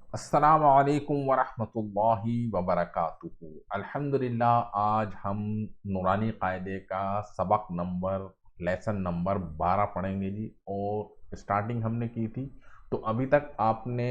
अस्सलाम वालेकुम वरहमतुल्लाहि वबरकातुहू। अल्हम्दुलिल्लाह, आज हम नूरानी कायदे का लेसन नंबर 12 पढ़ेंगे जी। और स्टार्टिंग हमने की थी, तो अभी तक आपने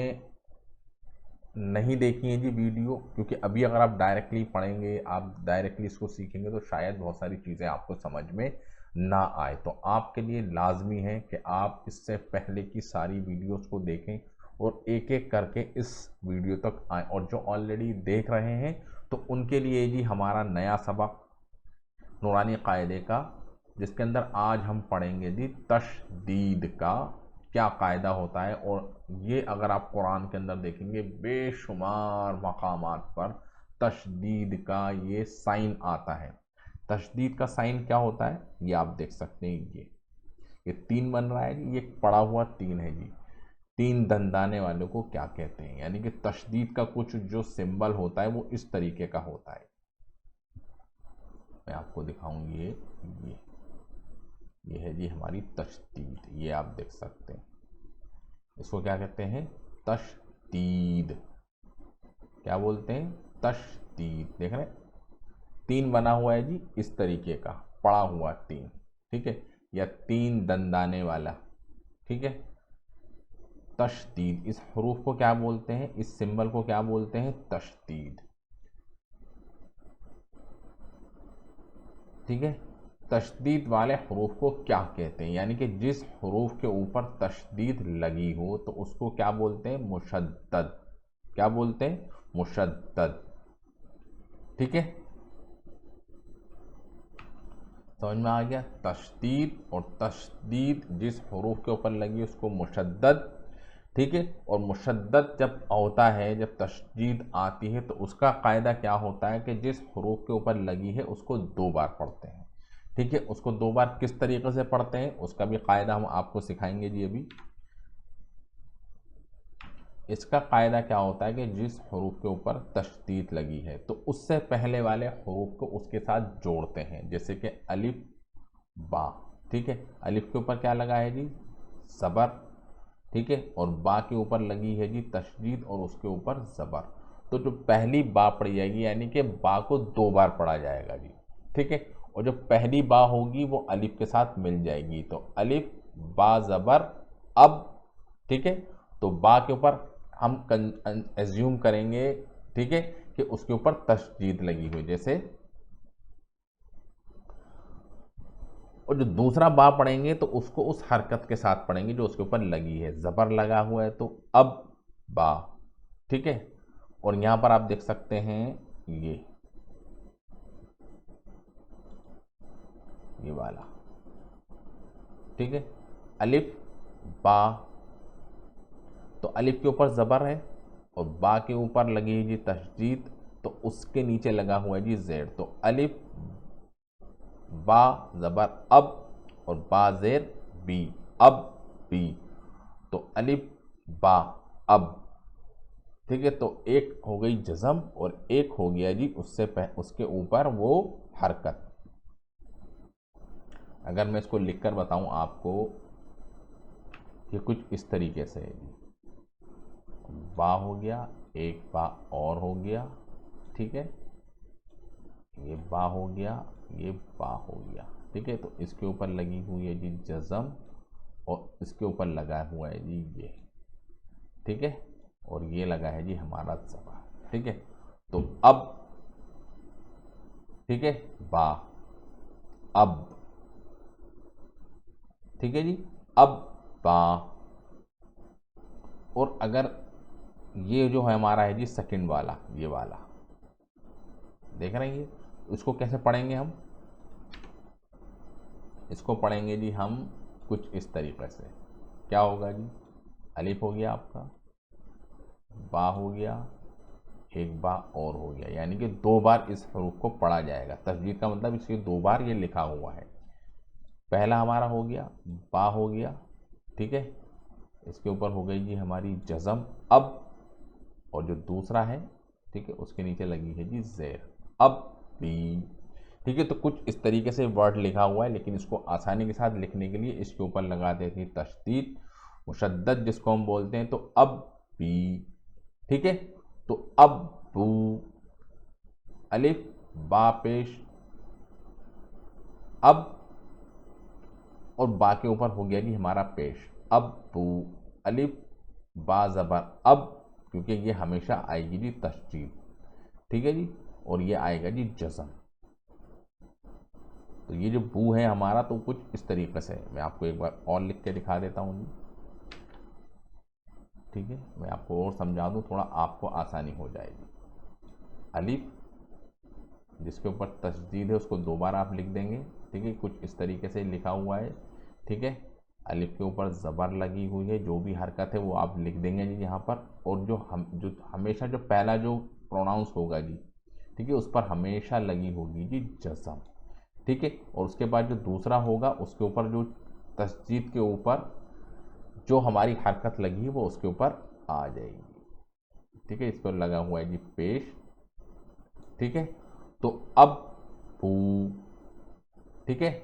नहीं देखी है जी वीडियो, क्योंकि अभी अगर आप डायरेक्टली पढ़ेंगे, आप डायरेक्टली इसको सीखेंगे तो शायद बहुत सारी चीज़ें आपको समझ में ना आए। तो आपके लिए लाजमी है कि आप इससे पहले की सारी वीडियोस को देखें और एक एक करके इस वीडियो तक आए। और जो ऑलरेडी देख रहे हैं तो उनके लिए जी हमारा नया सबक नूरानी कायदे का, जिसके अंदर आज हम पढ़ेंगे जी तशदीद का क्या कायदा होता है। और ये अगर आप कुरान के अंदर देखेंगे, बेशुमार मकामात पर तशदीद का ये साइन आता है। तशदीद का साइन क्या होता है ये आप देख सकते हैं। ये तीन बन रहा है जी, ये पड़ा हुआ तीन है जी। तीन दंदाने वालों को क्या कहते हैं, यानी कि तशदीद का कुछ जो सिंबल होता है वो इस तरीके का होता है। मैं आपको दिखाऊं, ये है जी हमारी तशदीद। ये आप देख सकते हैं, इसको क्या कहते हैं? तशदीद। क्या बोलते हैं? तशदीद। देख रहे हैं, तीन बना हुआ है जी इस तरीके का, पड़ा हुआ तीन, ठीक है, या तीन दंदाने वाला, ठीक है। तशदीद, इस हरूफ को क्या बोलते हैं? इस सिंबल को क्या बोलते हैं? तशदीद, ठीक है। तशदीद वाले हरूफ को क्या कहते हैं, यानी कि जिस हरूफ के ऊपर तशदीद लगी हो तो उसको क्या बोलते हैं? मुशद्दद। क्या बोलते हैं? मुशद्दद, ठीक है। समझ में आ गया? तशदीद, और तशदीद जिस हरूफ के ऊपर लगी उसको मुशद्दद, ठीक है। और मुशद्दद जब होता है, जब तशदीद आती है तो उसका कायदा क्या होता है कि जिस हरूफ के ऊपर लगी है उसको दो बार पढ़ते हैं, ठीक है। उसको दो बार किस तरीके से पढ़ते हैं उसका भी कायदा हम आपको सिखाएंगे जी अभी। इसका कायदा क्या होता है कि जिस हरूफ के ऊपर तशदीद लगी है तो उससे पहले वाले हरूफ को उसके साथ जोड़ते हैं, जैसे कि अलिफ बा, ठीक है। अलिफ के ऊपर क्या लगा है जी? ज़बर, ठीक है। और बा के ऊपर लगी है जी तशदीद और उसके ऊपर ज़बर। तो जो पहली बा पढ़ी जाएगी, यानी कि बा को दो बार पढ़ा जाएगा जी, ठीक है। और जो पहली बा होगी वो अलिफ के साथ मिल जाएगी, तो अलिफ बा ज़बर अब, ठीक है। तो बा के ऊपर हम एज्यूम करेंगे, ठीक है, कि उसके ऊपर तशदीद लगी हुई, जैसे। और जो दूसरा बा पढ़ेंगे तो उसको उस हरकत के साथ पढ़ेंगे जो उसके ऊपर लगी है। ज़बर लगा हुआ है तो अब बा, ठीक है। और यहां पर आप देख सकते हैं ये वाला, ठीक है, अलिफ बा। तो अलिफ के ऊपर ज़बर है और बा के ऊपर लगी है जी तशदीद, तो उसके नीचे लगा हुआ है जी जेड। तो अलिफ बा ज़बर अब, और बा जेर बी, अब बी। तो अलिफ बा अब, ठीक है। तो एक हो गई जज़म और एक हो गया जी उसके ऊपर वो हरकत। अगर मैं इसको लिखकर बताऊं आपको, ये कुछ इस तरीके से है जी। बा हो गया, एक बा और हो गया, ठीक है। ये बा हो गया, ये बा हो गया, ठीक है। तो इसके ऊपर लगी हुई है जी जज़म और इसके ऊपर लगा हुआ है जी ये, ठीक है। और ये लगा है जी हमारा ज़बा, ठीक है। तो अब, ठीक है, बा अब, ठीक है जी, अब बा। और अगर ये जो है हमारा है जी सेकंड वाला, ये वाला देख रहे हैं, ये इसको कैसे पढ़ेंगे हम? इसको पढ़ेंगे जी हम कुछ इस तरीके से। क्या होगा जी? अलिफ हो गया आपका, बा हो गया, एक बा और हो गया, यानी कि दो बार इस हरूफ को पढ़ा जाएगा। तस्दीद का मतलब इसके दो बार ये लिखा हुआ है। पहला हमारा हो गया, बा हो गया, ठीक है। इसके ऊपर हो गई जी हमारी जज़म अब, और जो दूसरा है, ठीक है, उसके नीचे लगी है जी ज़ेर, अब भी, ठीक है। तो कुछ इस तरीके से वर्ड लिखा हुआ है, लेकिन इसको आसानी के साथ लिखने के लिए इसके ऊपर लगा देते हैं तशदीद, मुशद्दद जिसको हम बोलते हैं। तो अब भी, ٹھیک ہے. تو ابو, الف با پیش, اب اور با کے اوپر ہو گیا جی ہمارا پیش, ابو, الف با زبر اب, کیونکہ یہ ہمیشہ آئے گی جی تشدید, ٹھیک ہے جی, اور یہ آئے گا جی جزم. تو یہ جو بو ہے ہمارا تو کچھ اس طریقے سے, میں آپ کو ایک بار اور لکھ کے دکھا دیتا ہوں جی, ٹھیک ہے, میں آپ کو اور سمجھا دوں, تھوڑا آپ کو آسانی ہو جائے گی. الف جس کے اوپر تشدید ہے اس کو دوبارہ آپ لکھ دیں گے, ٹھیک ہے, کچھ اس طریقے سے لکھا ہوا ہے, ٹھیک ہے. الف کے اوپر زبر لگی ہوئی ہے, جو بھی حرکت ہے وہ آپ لکھ دیں گے جی یہاں پر, اور جو ہمیشہ جو پہلا جو پروناؤنس ہوگا جی, ٹھیک ہے, اس پر ہمیشہ لگی ہوگی جی جزم, ٹھیک ہے. اور اس کے بعد جو دوسرا ہوگا اس کے اوپر جو تشدید کے اوپر جو ہماری حرکت لگی ہے وہ اس کے اوپر آ جائے گی, ٹھیک ہے. اس پر لگا ہوا ہے جی پیش, ٹھیک ہے. تو اب بو, ٹھیک ہے,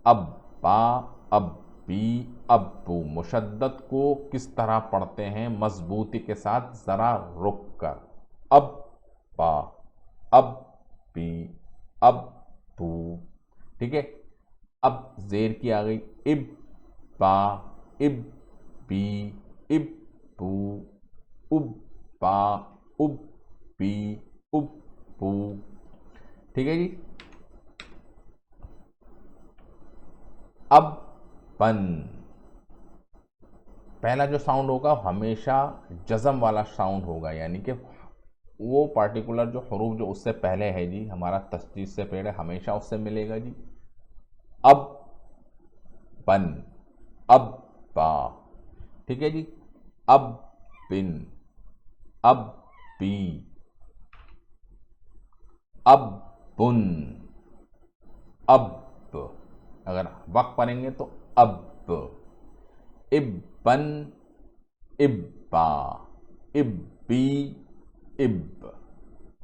اب با, اب بی, ابو. مشدد کو کس طرح پڑھتے ہیں مضبوطی کے ساتھ, ذرا رک کر, اب با, اب بی, اب بو, ٹھیک ہے. اب زیر کی آ گئی, اب با, اب بی, اب بو, اب با, اب بی, اب بو, ٹھیک ہے جی. اب بن, پہلا جو ساؤنڈ ہوگا ہمیشہ جزم والا ساؤنڈ ہوگا, یعنی کہ وہ پارٹیکولر جو حروف جو اس سے پہلے ہے جی, ہمارا تشدید سے پہلے ہمیشہ اس سے ملے گا جی. اب بن, اب با, ٹھیک ہے جی. اب بن, اب بی, اب بن, اب, اگر وقت پڑھیں گے تو اب, اب بن, اب با, اب بی, اب,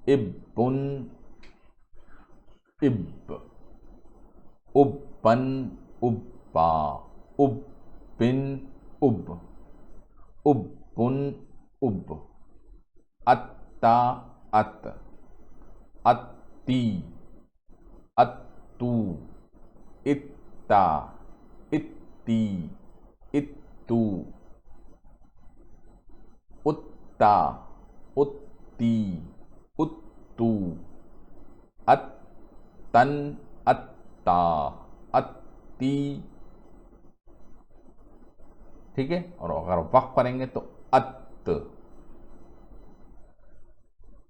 اب بن, اب, اب بن, اب با, اب بن, اب, اب بن, اب, اتا, ات, اتی, اتو, اتا, اتی, اتو, اتا, اتی, اتو, اتن, اتا, اتی, ٹھیک ہے. اور اگر وقت پڑھیں گے تو ات,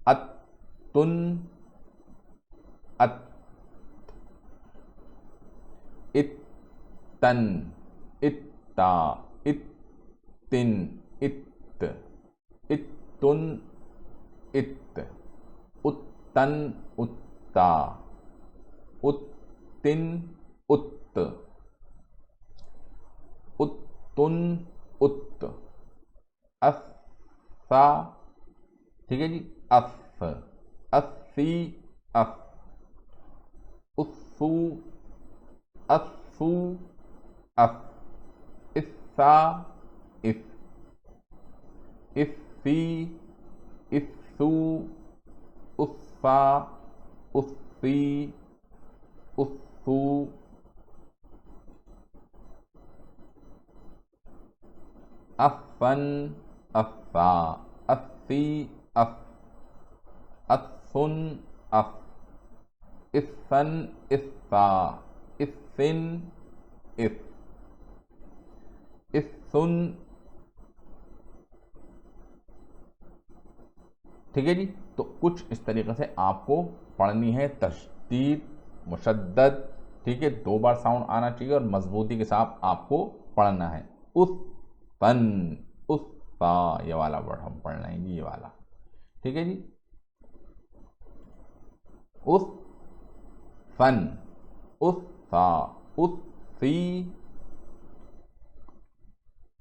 اتن, ات, اتن, اتا, اتن, ات, اتن, ات, اتن, اتا, اتن, ات, اتن, ات, اثا, ٹھیک ہے جی. اف, اسی, اف, اسو, اسو, اف, اسا, اف, اسی, اسو, اسا, اسی, اسو, افن, افا, اسی, اف, اسن, اف, اسن, اسا, اسن, اس, اسن, ٹھیک ہے جی. تو کچھ اس طریقے سے آپ کو پڑھنی ہے, تشدید, مشدد, ٹھیک ہے, 2 بار ساؤنڈ آنا چاہیے اور مضبوطی کے ساتھ آپ کو پڑھنا ہے. اس پن, اس پا, یہ والا ورڈ ہم پڑھنا ہے جی, یہ والا, ٹھیک ہے جی. اس فن, اس سا, اس سی,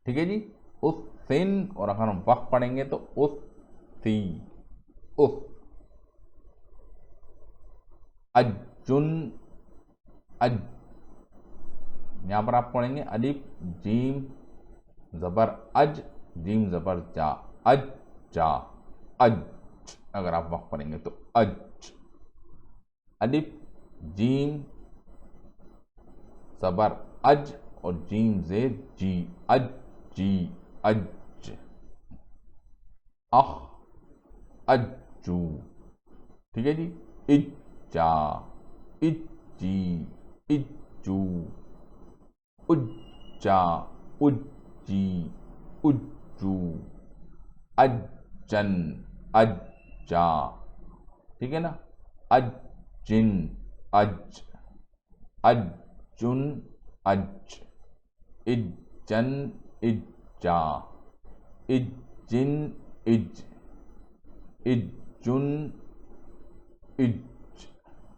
ٹھیک ہے جی. اس سن, اور اگر ہم وقت پڑھیں گے تو اس سی, اس, اجن, اج, یہاں پر آپ پڑھیں گے الف جیم زبر اج, جیم زبر جا, اج जा, अज, अगर आप वक्त पढ़ेंगे तो अज, अलिफ जीम सबर अज और जीम जेर जी, अज जी, अज, अख अज्जू, ठीक है जी, इज्जा, इज्जी, इज्जू, उज्जा, उज्जी, उज्जू, अज्जन, अज्जा, ठीक है ना, अज्जिन, अज, अज्जुन, अज, इज्जन, इज्जा, इज्जिन, इज, इज्जुन, इज,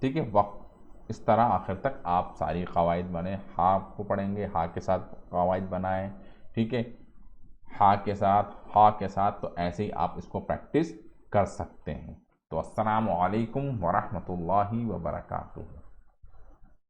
ठीक है। वक्त इस तरह आखिर तक आप सारी कवायद बने, हा को पढ़ेंगे, हा के साथ कवायद बनाएं, ठीक है, हा के साथ, हा के साथ, तो ऐसे ही आप इसको प्रैक्टिस कर सकते हैं। तो अस्सलामु अलैकुम वरहमतुल्लाहि वबरकातुहू।